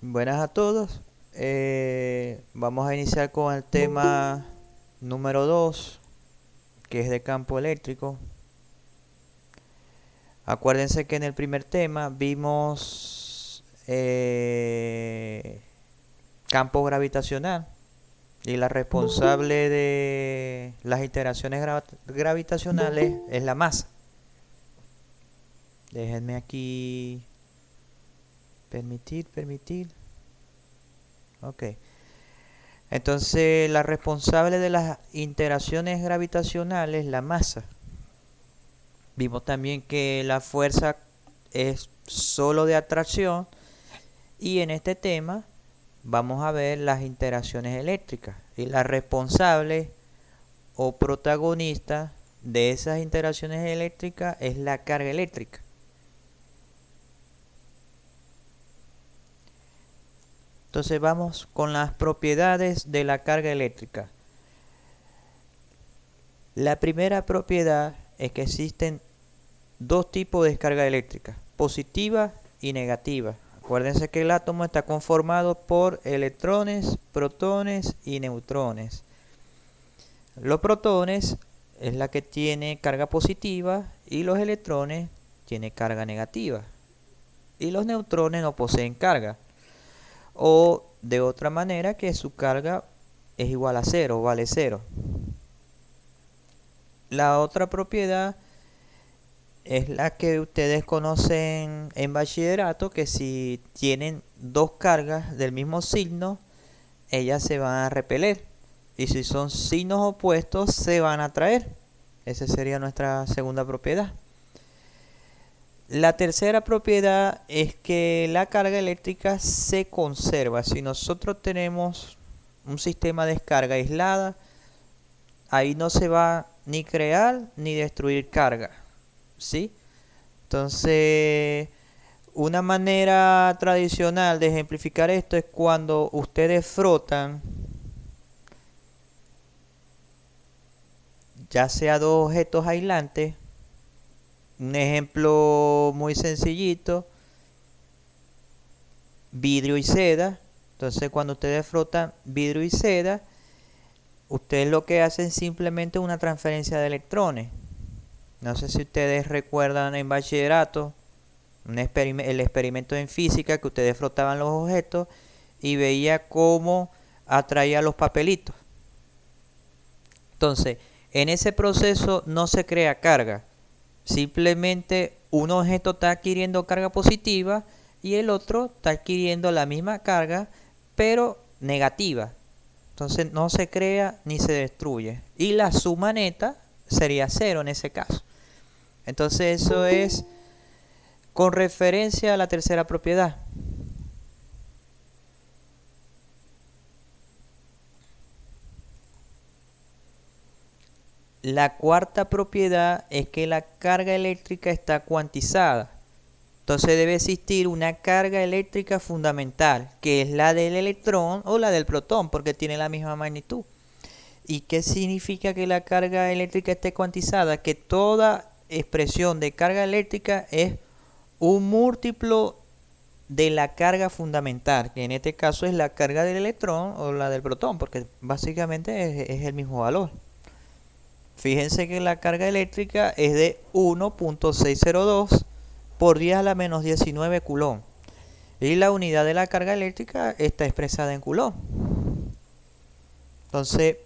Buenas a todos. Vamos a iniciar con el tema número 2, que es de campo eléctrico. Acuérdense que en el primer tema vimos campo gravitacional y la responsable de las interacciones gravitacionales es la masa. Déjenme aquí permitir. Ok. Entonces, la responsable de las interacciones gravitacionales es la masa. Vimos también que la fuerza es solo de atracción y en este tema vamos a ver las interacciones eléctricas y la responsable o protagonista de esas interacciones eléctricas es la carga eléctrica. Entonces vamos con las propiedades de la carga eléctrica. La primera propiedad es que existen dos tipos de descarga eléctrica, positiva y negativa. Acuérdense que el átomo está conformado por electrones, protones y neutrones. Los protones es la que tiene carga positiva y los electrones tienen carga negativa. Y los neutrones no poseen carga. O de otra manera que su carga es igual a cero, vale cero. La otra propiedad es la que ustedes conocen en bachillerato, que si tienen dos cargas del mismo signo, ellas se van a repeler. Y si son signos opuestos, se van a atraer. Esa sería nuestra segunda propiedad. La tercera propiedad es que la carga eléctrica se conserva. Si nosotros tenemos un sistema de descarga aislada, ahí no se va ni crear ni destruir carga, ¿sí? Entonces, una manera tradicional de ejemplificar esto es cuando ustedes frotan ya sea dos objetos aislantes. Un ejemplo muy sencillito, vidrio y seda. Entonces cuando ustedes frotan vidrio y seda, ustedes lo que hacen es simplemente una transferencia de electrones. No sé si ustedes recuerdan en bachillerato el experimento en física, que ustedes frotaban los objetos y veía cómo atraía los papelitos. Entonces, en ese proceso no se crea carga. Simplemente un objeto está adquiriendo carga positiva y el otro está adquiriendo la misma carga, pero negativa. Entonces no se crea ni se destruye. Y la suma neta sería cero en ese caso. Entonces eso es con referencia a la tercera propiedad. La cuarta propiedad es que la carga eléctrica está cuantizada. Entonces debe existir una carga eléctrica fundamental, que es la del electrón o la del protón, porque tiene la misma magnitud. ¿Y qué significa que la carga eléctrica esté cuantizada? Que toda expresión de carga eléctrica es un múltiplo de la carga fundamental, que en este caso es la carga del electrón o la del protón, porque básicamente es el mismo valor. Fíjense que la carga eléctrica es de 1.602 por 10 a la menos 19 coulomb. Y la unidad de la carga eléctrica está expresada en coulomb. Entonces,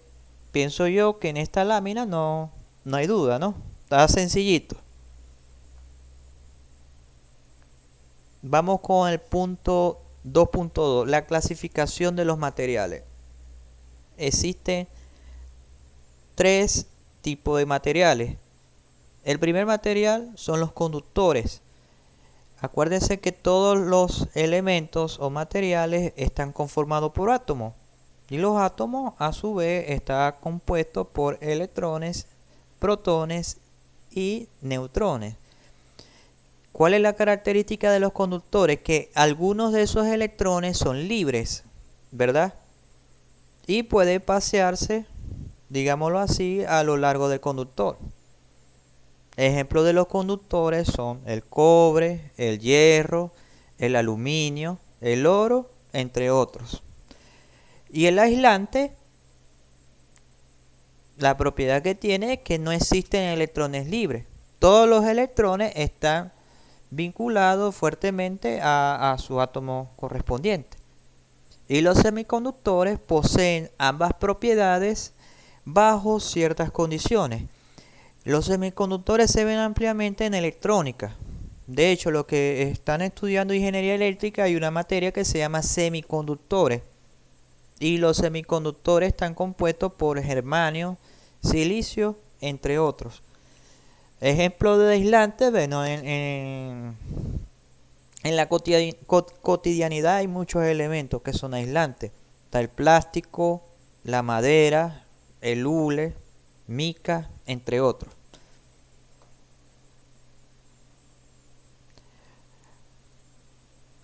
pienso yo que en esta lámina no hay duda, ¿no? Está sencillito. Vamos con el punto 2.2, la clasificación de los materiales. Existen tres tipos de materiales. El primer material son los conductores. Acuérdense que todos los elementos o materiales están conformados por átomos. Y los átomos a su vez están compuestos por electrones, protones y neutrones. ¿Cuál es la característica de los conductores? Que algunos de esos electrones son libres, ¿verdad? Y pueden pasearse, digámoslo así, a lo largo del conductor. Ejemplos de los conductores son el cobre, el hierro, el aluminio, el oro entre otros. Y el aislante, la propiedad que tiene es que no existen electrones libres. Todos los electrones están vinculados fuertemente a su átomo correspondiente. Y los semiconductores poseen ambas propiedades bajo ciertas condiciones. Los semiconductores se ven ampliamente en electrónica. De hecho, los que están estudiando ingeniería eléctrica hay una materia que se llama semiconductores. Y los semiconductores están compuestos por germanio, silicio, entre otros. Ejemplo de aislante, bueno, en la cotidianidad hay muchos elementos que son aislantes. Está el plástico, la madera, el hule, mica, entre otros.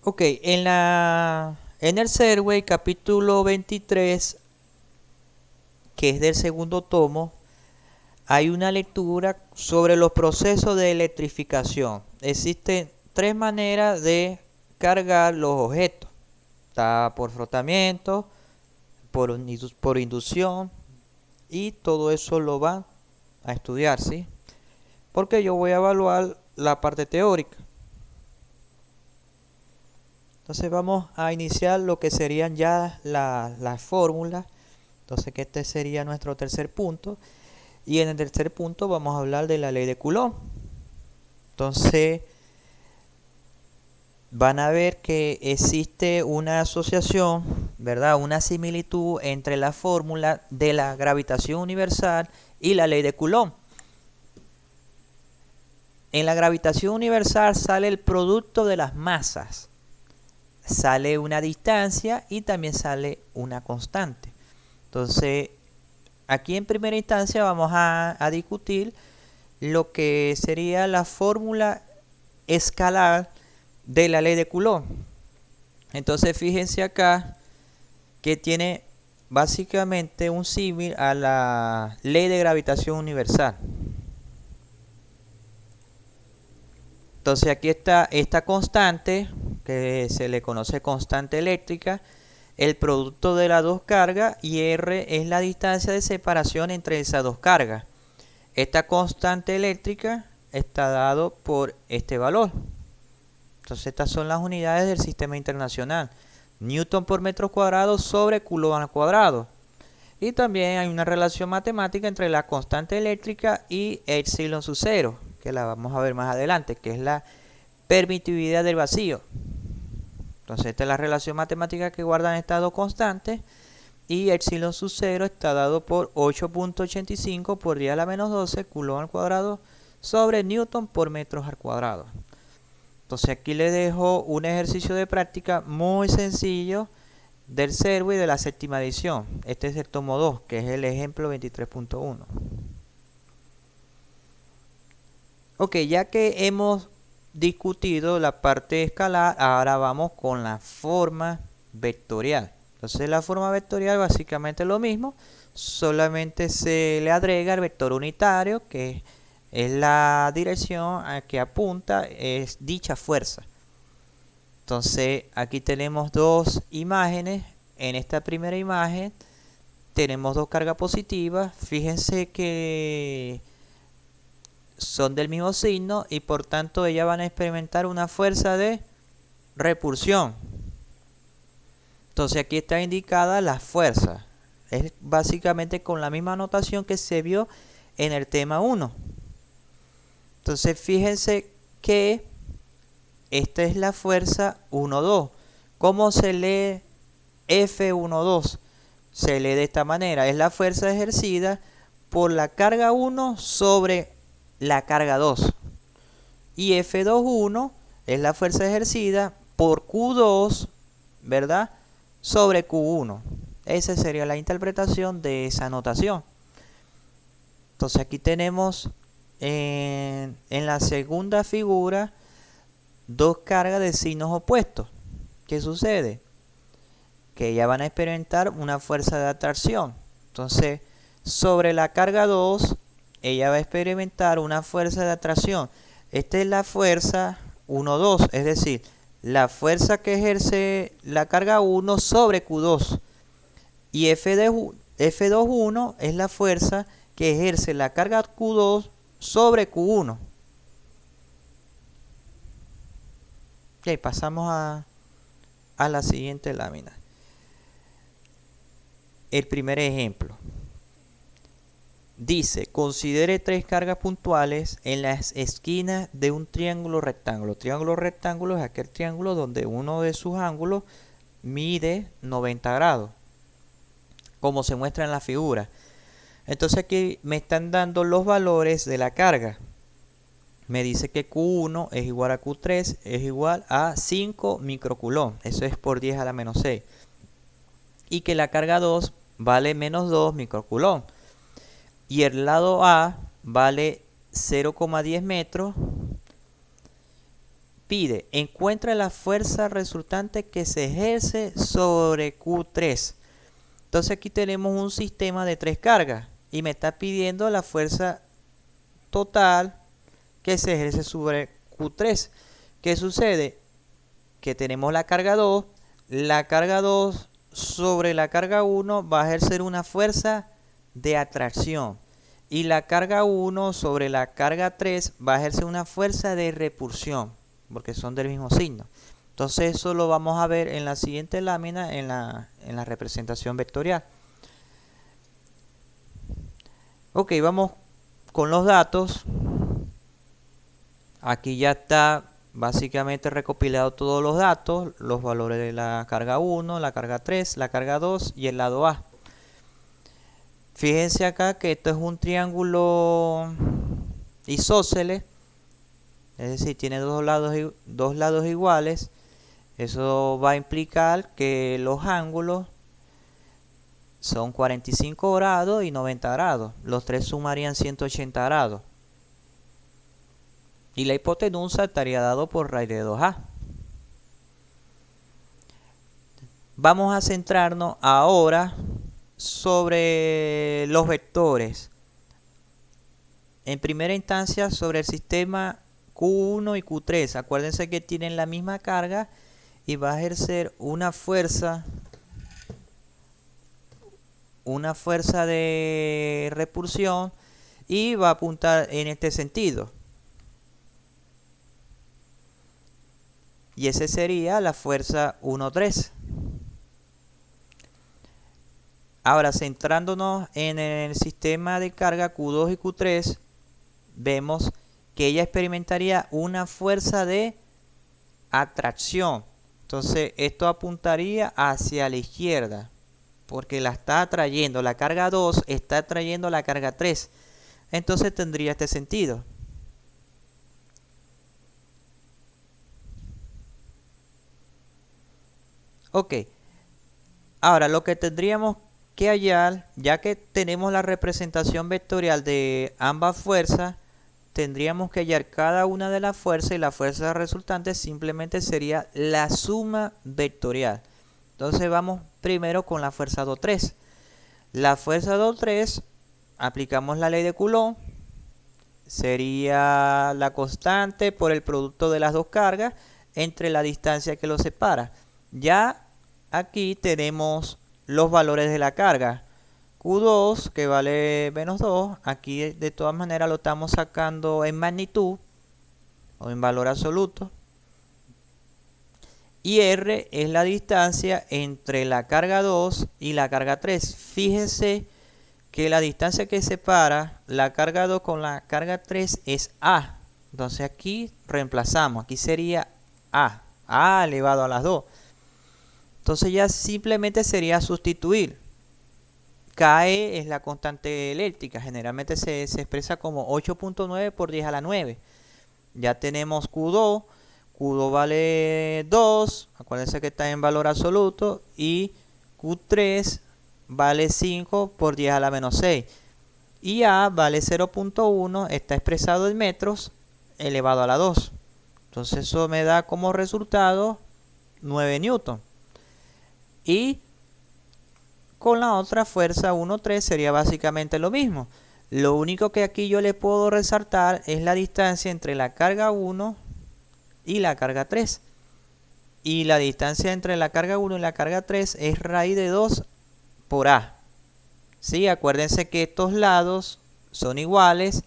Ok, en el Serway capítulo 23, que es del segundo tomo, hay una lectura sobre los procesos de electrificación. Existen 3 maneras de cargar los objetos. Está por frotamiento, por inducción, y todo eso lo van a estudiar, ¿sí? Porque yo voy a evaluar la parte teórica. Entonces vamos a iniciar lo que serían ya las fórmulas. Entonces que este sería nuestro tercer punto. Y en el tercer punto vamos a hablar de la ley de Coulomb. Entonces van a ver que existe una asociación, ¿verdad? Una similitud entre la fórmula de la gravitación universal y la ley de Coulomb. En la gravitación universal sale el producto de las masas. Sale una distancia y también sale una constante. Entonces, aquí en primera instancia vamos a discutir lo que sería la fórmula escalar de la ley de Coulomb. Entonces, fíjense acá que tiene básicamente un símil a la ley de gravitación universal. Entonces, aquí está esta constante, que se le conoce constante eléctrica, el producto de las dos cargas, y R es la distancia de separación entre esas dos cargas. Esta constante eléctrica está dado por este valor. Entonces estas son las unidades del sistema internacional. Newton por metro cuadrado sobre Coulomb al cuadrado. Y también hay una relación matemática entre la constante eléctrica y epsilon sub 0, que la vamos a ver más adelante, que es la permitividad del vacío. Entonces esta es la relación matemática que guardan estas dos constantes, y epsilon sub 0 está dado por 8.85 por 10 a la menos 12 Coulomb al cuadrado sobre Newton por metros al cuadrado. Entonces aquí les dejo un ejercicio de práctica muy sencillo del Serway de la séptima edición. Este es el tomo 2, que es el ejemplo 23.1. Ok, ya que hemos discutido la parte escalar, ahora vamos con la forma vectorial. Entonces la forma vectorial básicamente es lo mismo, solamente se le agrega el vector unitario, que es la dirección a que apunta es dicha fuerza. Entonces aquí tenemos dos imágenes. En esta primera imagen tenemos dos cargas positivas. Fíjense que son del mismo signo y por tanto ellas van a experimentar una fuerza de repulsión. Entonces aquí está indicada la fuerza. Es básicamente con la misma notación que se vio en el tema 1. Entonces fíjense que esta es la fuerza 1,2. ¿Cómo se lee F1,2? Se lee de esta manera. Es la fuerza ejercida por la carga 1 sobre la carga 2. Y F2,1 es la fuerza ejercida por Q2, ¿verdad? Sobre Q1. Esa sería la interpretación de esa notación. Entonces aquí tenemos en la segunda figura dos cargas de signos opuestos. ¿Qué sucede? Que ellas van a experimentar una fuerza de atracción. Entonces, sobre la carga 2, ella va a experimentar una fuerza de atracción. Esta es la fuerza 1,2, es decir, la fuerza que ejerce la carga 1 sobre Q2. Y F21 es la fuerza que ejerce la carga Q2 sobre Q1. Ok, pasamos a la siguiente lámina. El primer ejemplo. Dice, considere 3 cargas puntuales en las esquinas de un triángulo rectángulo. Triángulo rectángulo es aquel triángulo donde uno de sus ángulos mide 90 grados, como se muestra en la figura. Entonces aquí me están dando los valores de la carga. Me dice que Q1 es igual a Q3 es igual a 5 microcoulomb. Eso es por 10 a la menos 6. Y que la carga 2 vale menos 2 microcoulomb. Y el lado A vale 0,10 metros. Pide, encuentra la fuerza resultante que se ejerce sobre Q3. Entonces aquí tenemos un sistema de 3 cargas. Y me está pidiendo la fuerza total que se ejerce sobre Q3. ¿Qué sucede? Que tenemos la carga 2. La carga 2 sobre la carga 1 va a ejercer una fuerza de atracción. Y la carga 1 sobre la carga 3 va a ejercer una fuerza de repulsión, porque son del mismo signo. Entonces eso lo vamos a ver en la siguiente lámina, en la representación vectorial. Ok, vamos con los datos. Aquí ya está básicamente recopilado todos los datos, los valores de la carga 1, la carga 3, la carga 2 y el lado A. Fíjense acá que esto es un triángulo isósceles, es decir, tiene dos lados iguales. Eso va a implicar que los ángulos son 45 grados y 90 grados. Los tres sumarían 180 grados. Y la hipotenusa estaría dado por raíz de 2A. Vamos a centrarnos ahora sobre los vectores. En primera instancia sobre el sistema Q1 y Q3. Acuérdense que tienen la misma carga y va a ejercer una fuerza de repulsión y va a apuntar en este sentido. Y ese sería la fuerza 1,3. Ahora, centrándonos en el sistema de carga Q2 y Q3, vemos que ella experimentaría una fuerza de atracción. Entonces, esto apuntaría hacia la izquierda, porque la está atrayendo. La carga 2 está atrayendo la carga 3. Entonces, tendría este sentido. Ok. Ahora, lo que tendríamos que hallar, ya que tenemos la representación vectorial de ambas fuerzas, tendríamos que hallar cada una de las fuerzas y la fuerza resultante simplemente sería la suma vectorial. Entonces vamos primero con la fuerza 2,3. La fuerza 2,3, aplicamos la ley de Coulomb, sería la constante por el producto de las dos cargas entre la distancia que los separa. Ya aquí tenemos los valores de la carga. Q2 que vale menos 2, aquí de todas maneras lo estamos sacando en magnitud o en valor absoluto. Y R es la distancia entre la carga 2 y la carga 3. Fíjense que la distancia que separa la carga 2 con la carga 3 es A. Entonces aquí reemplazamos, aquí sería A elevado a las 2. Entonces ya simplemente sería sustituir. KE es la constante eléctrica, generalmente se expresa como 8.9 por 10 a la 9. Ya tenemos Q2, Q2 vale 2, acuérdense que está en valor absoluto, y Q3 vale 5 por 10 a la menos 6. Y A vale 0.1, está expresado en metros elevado a la 2. Entonces eso me da como resultado 9 newton. Y con la otra fuerza 1,3 sería básicamente lo mismo. Lo único que aquí yo le puedo resaltar es la distancia entre la carga 1 y la carga 3. Y la distancia entre la carga 1 y la carga 3 es raíz de 2 por A. ¿Sí? Acuérdense que estos lados son iguales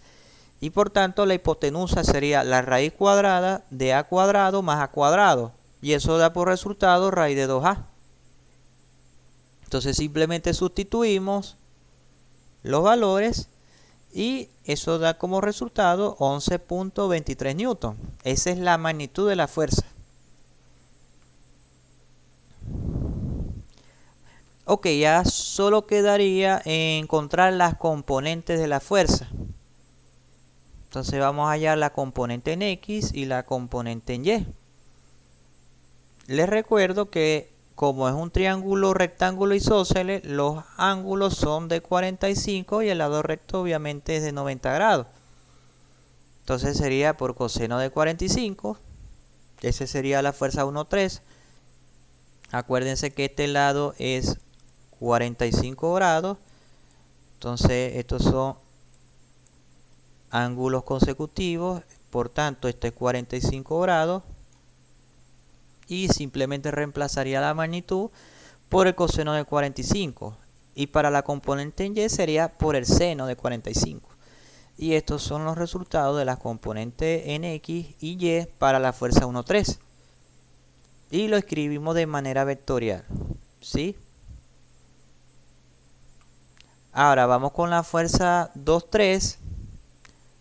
y por tanto la hipotenusa sería la raíz cuadrada de A cuadrado más A cuadrado. Y eso da por resultado raíz de 2A. Entonces simplemente sustituimos los valores y eso da como resultado 11.23 newton. Esa es la magnitud de la fuerza. Ok, ya solo quedaría encontrar las componentes de la fuerza. Entonces vamos a hallar la componente en X y la componente en Y. Les recuerdo que como es un triángulo rectángulo isósceles, los ángulos son de 45 y el lado recto obviamente es de 90 grados. Entonces sería por coseno de 45. Ese sería la fuerza 1,3. Acuérdense que este lado es 45 grados. Entonces estos son ángulos consecutivos. Por tanto, este es 45 grados. Y simplemente reemplazaría la magnitud por el coseno de 45. Y para la componente en Y sería por el seno de 45. Y estos son los resultados de las componentes en X y Y para la fuerza 1,3. Y lo escribimos de manera vectorial. ¿Sí? Ahora vamos con la fuerza 2,3.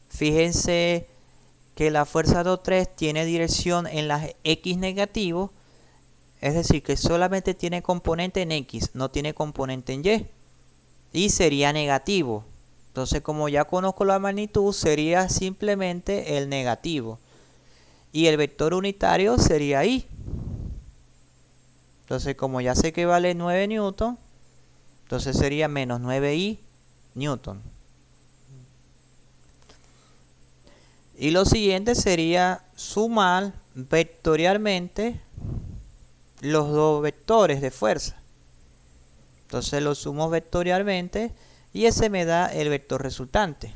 Fíjense que la fuerza 2,3 tiene dirección en las X negativo. Es decir, que solamente tiene componente en X, no tiene componente en Y. Y sería negativo. Entonces, como ya conozco la magnitud, sería simplemente el negativo. Y el vector unitario sería Y. Entonces, como ya sé que vale 9 newton, entonces sería menos 9I newton. Y lo siguiente sería sumar vectorialmente los dos vectores de fuerza. Entonces lo sumo vectorialmente y ese me da el vector resultante.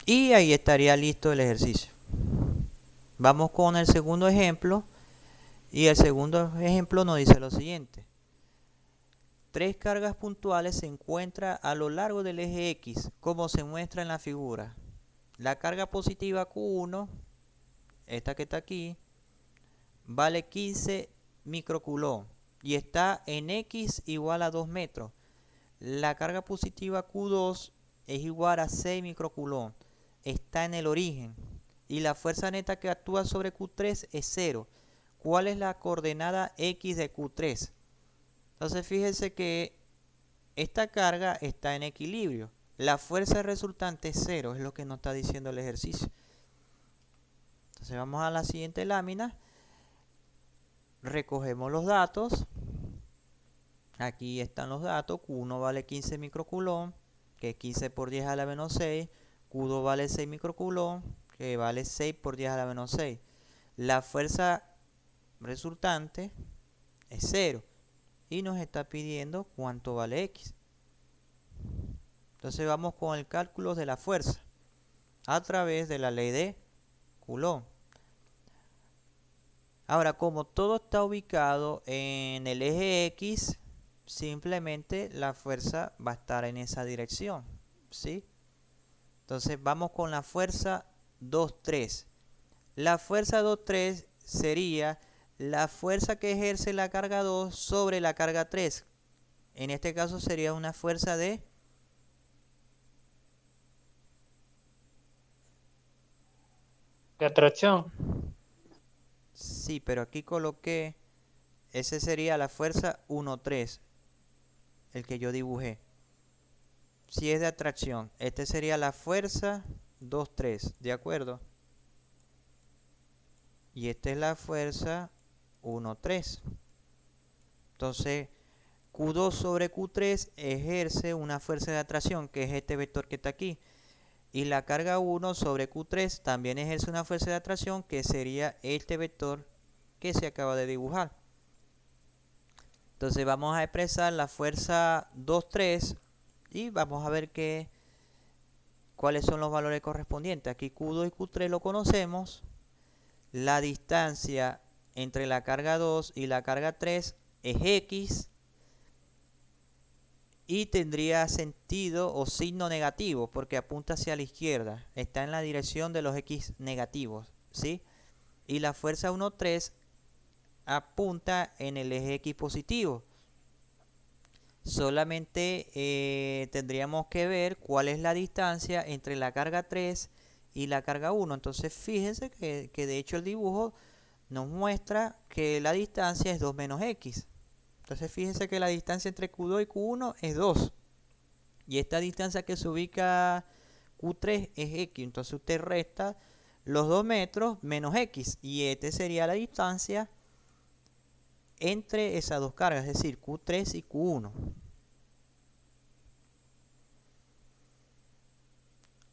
Y ahí estaría listo el ejercicio. Vamos con el segundo ejemplo. Y el segundo ejemplo nos dice lo siguiente. 3 cargas puntuales se encuentran a lo largo del eje X, como se muestra en la figura. La carga positiva Q1, esta que está aquí, vale 15 microcoulomb y está en X igual a 2 metros. La carga positiva Q2 es igual a 6 microcoulomb. Está en el origen. Y la fuerza neta que actúa sobre Q3 es 0. ¿Cuál es la coordenada X de Q3? Entonces fíjense que esta carga está en equilibrio. La fuerza resultante es 0, es lo que nos está diciendo el ejercicio. Entonces vamos a la siguiente lámina. Recogemos los datos. Aquí están los datos. Q1 vale 15 microcoulomb, que es 15 por 10 a la menos 6. Q2 vale 6 microcoulomb, que vale 6 por 10 a la menos 6. La fuerza resultante es 0. Y nos está pidiendo cuánto vale X. Entonces vamos con el cálculo de la fuerza a través de la ley de Coulomb. Ahora, como todo está ubicado en el eje X, simplemente la fuerza va a estar en esa dirección, ¿sí? Entonces vamos con la fuerza 2,3. La fuerza 2,3 sería la fuerza que ejerce la carga 2 sobre la carga 3. En este caso sería una fuerza de atracción. Sí, pero aquí coloqué, ese sería la fuerza 1,3, el que yo dibujé. Si es de atracción, este sería la fuerza 2,3, ¿de acuerdo? Y esta es la fuerza 1,3. Entonces, Q2 sobre Q3 ejerce una fuerza de atracción, que es este vector que está aquí. Y la carga 1 sobre Q3 también ejerce una fuerza de atracción, que sería este vector que se acaba de dibujar. Entonces vamos a expresar la fuerza 2,3 y vamos a ver ¿cuáles son los valores correspondientes? Aquí Q2 y Q3 lo conocemos. La distancia entre la carga 2 y la carga 3 es X. Y tendría sentido o signo negativo porque apunta hacia la izquierda. Está en la dirección de los X negativos, ¿sí? Y la fuerza 1,3 apunta en el eje X positivo. Solamente tendríamos que ver cuál es la distancia entre la carga 3 y la carga 1. Entonces fíjense que de hecho el dibujo nos muestra que la distancia es 2 menos X. Entonces fíjense que la distancia entre Q2 y Q1 es 2. Y esta distancia que se ubica Q3 es X. Entonces usted resta los 2 metros menos X. Y esta sería la distancia entre esas dos cargas, es decir, Q3 y Q1.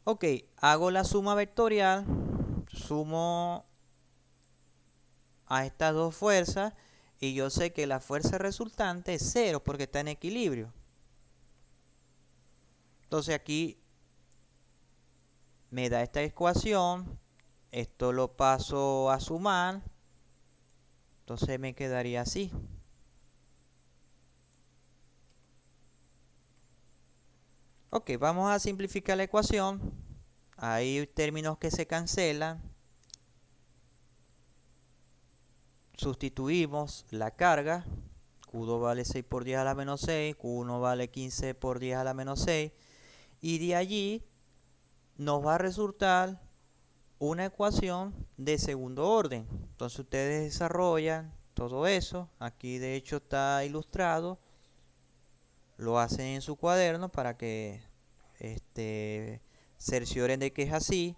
Ok, hago la suma vectorial, sumo a estas dos fuerzas y yo sé que la fuerza resultante es 0 porque está en equilibrio. Entonces aquí me da esta ecuación, esto lo paso a sumar, entonces me quedaría así. Ok, vamos a simplificar la ecuación. Hay términos que se cancelan. Sustituimos la carga. Q2 vale 6 por 10 a la menos 6. Q1 vale 15 por 10 a la menos 6. Y de allí nos va a resultar una ecuación de segundo orden. Entonces ustedes desarrollan todo eso. Aquí de hecho está ilustrado. Lo hacen en su cuaderno para que cercioren de que es así.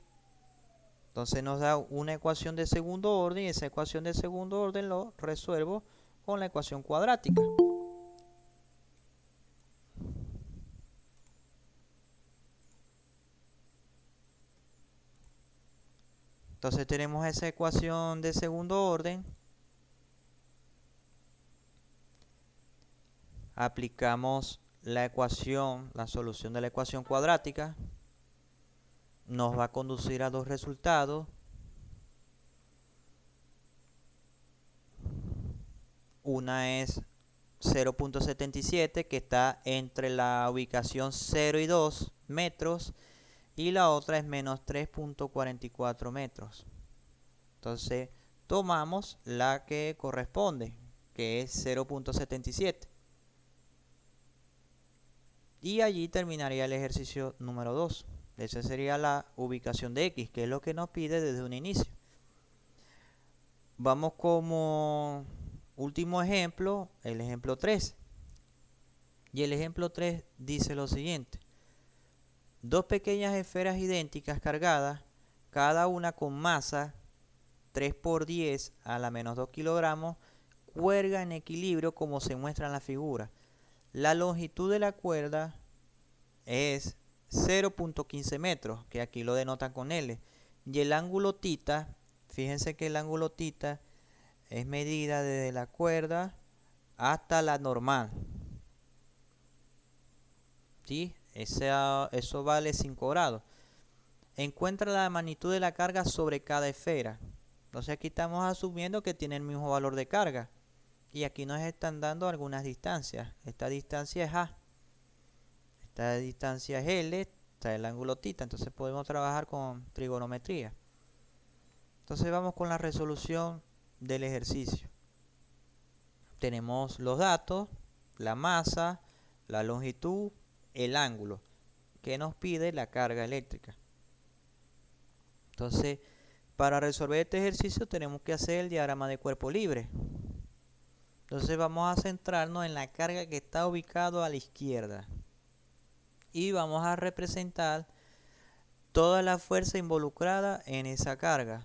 Entonces nos da una ecuación de segundo orden y esa ecuación de segundo orden lo resuelvo con la ecuación cuadrática. Entonces tenemos esa ecuación de segundo orden. Aplicamos la ecuación, la solución de la ecuación cuadrática. Nos va a conducir a dos resultados. Una es 0.77 que está entre la ubicación 0 y 2 metros y la otra es menos 3.44 metros. Entonces tomamos la que corresponde, que es 0.77. Y allí terminaría el ejercicio número 2. Esa sería la ubicación de X, que es lo que nos pide desde un inicio. Vamos como último ejemplo, el ejemplo 3. Y el ejemplo 3 dice lo siguiente. Dos pequeñas esferas idénticas cargadas, cada una con masa 3 por 10 a la menos 2 kilogramos, cuelga en equilibrio como se muestra en la figura. La longitud de la cuerda es 0.15 metros, que aquí lo denotan con L. Y el ángulo θ, fíjense que el ángulo θ es medida desde la cuerda hasta la normal. ¿Sí? Eso vale 5 grados. Encuentra la magnitud de la carga sobre cada esfera. Entonces aquí estamos asumiendo que tiene el mismo valor de carga. Y aquí nos están dando algunas distancias. Esta distancia es A. Esta distancia es L. Está el ángulo θ. Entonces podemos trabajar con trigonometría. Entonces vamos con la resolución del ejercicio. Tenemos los datos, la masa, la longitud, el ángulo que nos pide la carga eléctrica. Entonces, para resolver este ejercicio tenemos que hacer el diagrama de cuerpo libre. Entonces vamos a centrarnos en la carga que está ubicado a la izquierda. Y vamos a representar toda la fuerza involucrada en esa carga.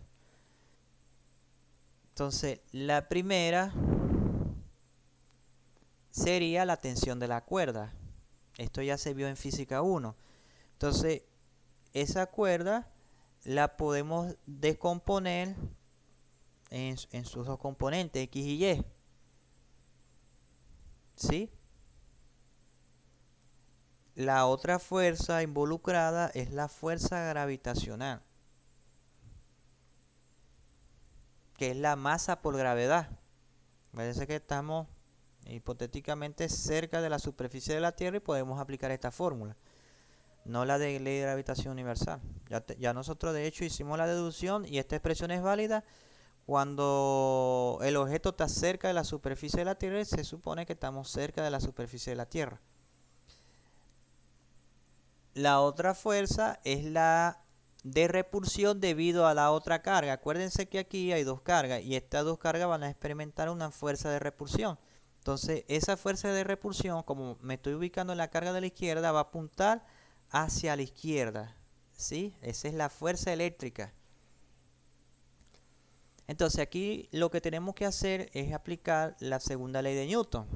Entonces, la primera sería la tensión de la cuerda. Esto ya se vio en física 1. Entonces, esa cuerda la podemos descomponer en sus dos componentes, X y Y. ¿Sí? la otra fuerza involucrada es la fuerza gravitacional, que es la masa por gravedad. Parece que estamos hipotéticamente cerca de la superficie de la Tierra y podemos aplicar esta fórmula, no la de ley de gravitación universal. Ya nosotros de hecho hicimos la deducción y esta expresión es válida cuando el objeto está cerca de la superficie de la Tierra y se supone que estamos cerca de la superficie de la Tierra. La otra fuerza es la de repulsión debido a la otra carga. Acuérdense que aquí hay dos cargas y estas dos cargas van a experimentar una fuerza de repulsión. Entonces esa fuerza de repulsión, como me estoy ubicando en la carga de la izquierda, va a apuntar hacia la izquierda, ¿sí? Esa es la fuerza eléctrica. Entonces aquí lo que tenemos que hacer es aplicar la segunda ley de Newton.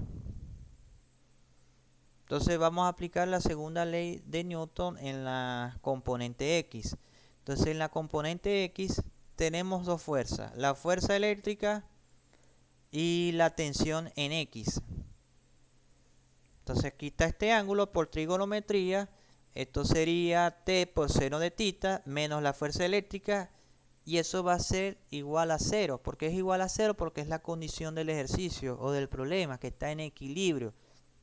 Entonces vamos a aplicar la segunda ley de Newton en la componente X. Entonces en la componente X tenemos dos fuerzas, la fuerza eléctrica y la tensión en X. Entonces aquí está este ángulo por trigonometría. Esto sería T por seno de tita menos la fuerza eléctrica. Y eso va a ser igual a 0. ¿Por qué es igual a 0? Porque es la condición del ejercicio o del problema, que está en equilibrio.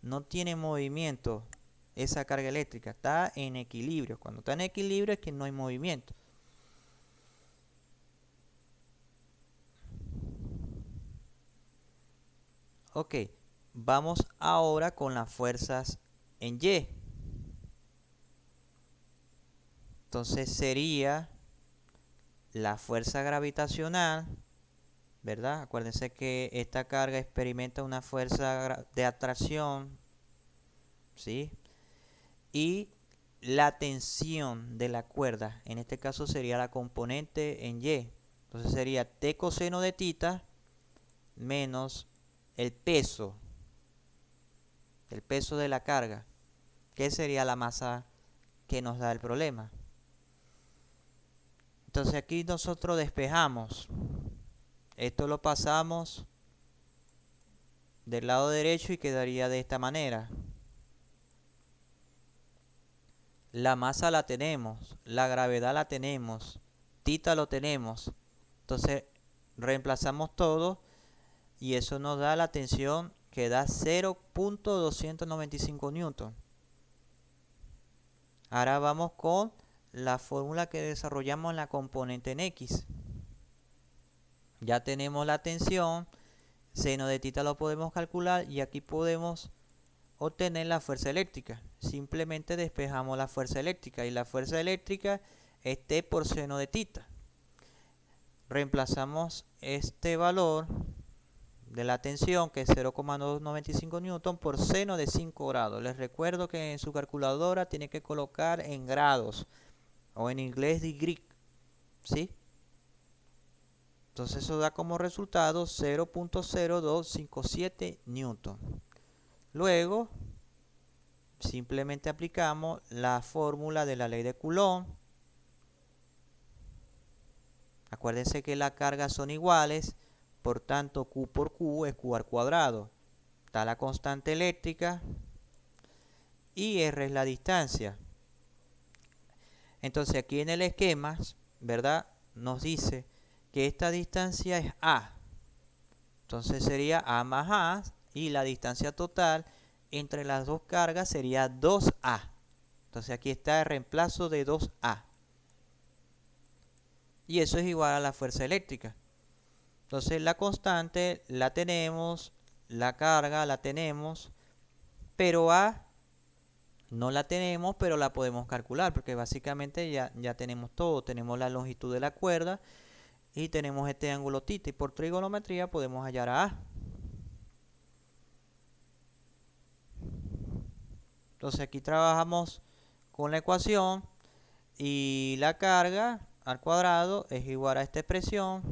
No tiene movimiento esa carga eléctrica. Está en equilibrio. Cuando está en equilibrio es que no hay movimiento. Ok, vamos ahora con las fuerzas en Y. Entonces sería la fuerza gravitacional, ¿verdad? Acuérdense que esta carga experimenta una fuerza de atracción, ¿sí? Y la tensión de la cuerda, en este caso sería la componente en Y. Entonces sería T coseno de tita menos el peso de la carga, que sería la masa que nos da el problema. Entonces aquí nosotros despejamos. Esto lo pasamos del lado derecho y quedaría de esta manera. La masa la tenemos, la gravedad la tenemos, tita lo tenemos. Entonces reemplazamos todo y eso nos da la tensión que da 0.295 newton. Ahora vamos con la fórmula que desarrollamos en la componente en X. Ya tenemos la tensión, seno de tita lo podemos calcular y aquí podemos obtener la fuerza eléctrica. Simplemente despejamos la fuerza eléctrica y la fuerza eléctrica es T por seno de tita. Reemplazamos este valor de la tensión, que es 0,295 newton, por seno de 5 grados. Les recuerdo que en su calculadora tiene que colocar en grados o en inglés degree, ¿sí? Entonces eso da como resultado 0.0257 newton. Luego simplemente aplicamos la fórmula de la ley de Coulomb. Acuérdense que las cargas son iguales, por tanto Q por Q es Q al cuadrado. Está la constante eléctrica y R es la distancia. Entonces aquí en el esquema, ¿verdad? Nos dice que esta distancia es A. Entonces sería A más A y la distancia total entre las dos cargas sería 2A. Entonces aquí está el reemplazo de 2A. Y eso es igual a la fuerza eléctrica. Entonces la constante la tenemos, la carga la tenemos, pero A no la tenemos, pero la podemos calcular, porque básicamente ya tenemos todo. Tenemos la longitud de la cuerda y tenemos este ángulo θ. Y por trigonometría podemos hallar a A. Entonces aquí trabajamos con la ecuación y la carga al cuadrado es igual a esta expresión.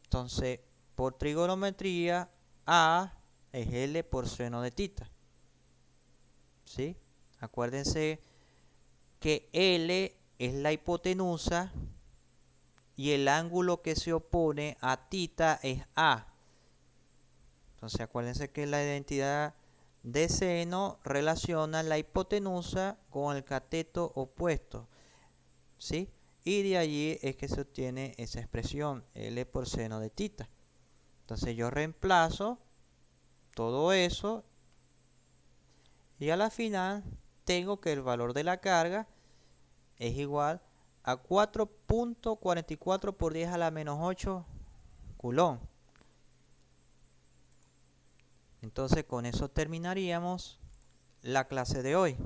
Entonces por trigonometría A es L por seno de tita. ¿Sí? Acuérdense que L es la hipotenusa y el ángulo que se opone a tita es A. Entonces acuérdense que la identidad de seno relaciona la hipotenusa con el cateto opuesto, ¿sí? Y de allí es que se obtiene esa expresión, L por seno de tita. Entonces yo reemplazo todo eso y a la final tengo que el valor de la carga es igual a 4.44 por 10 a la menos 8 coulomb. Entonces con eso terminaríamos la clase de hoy.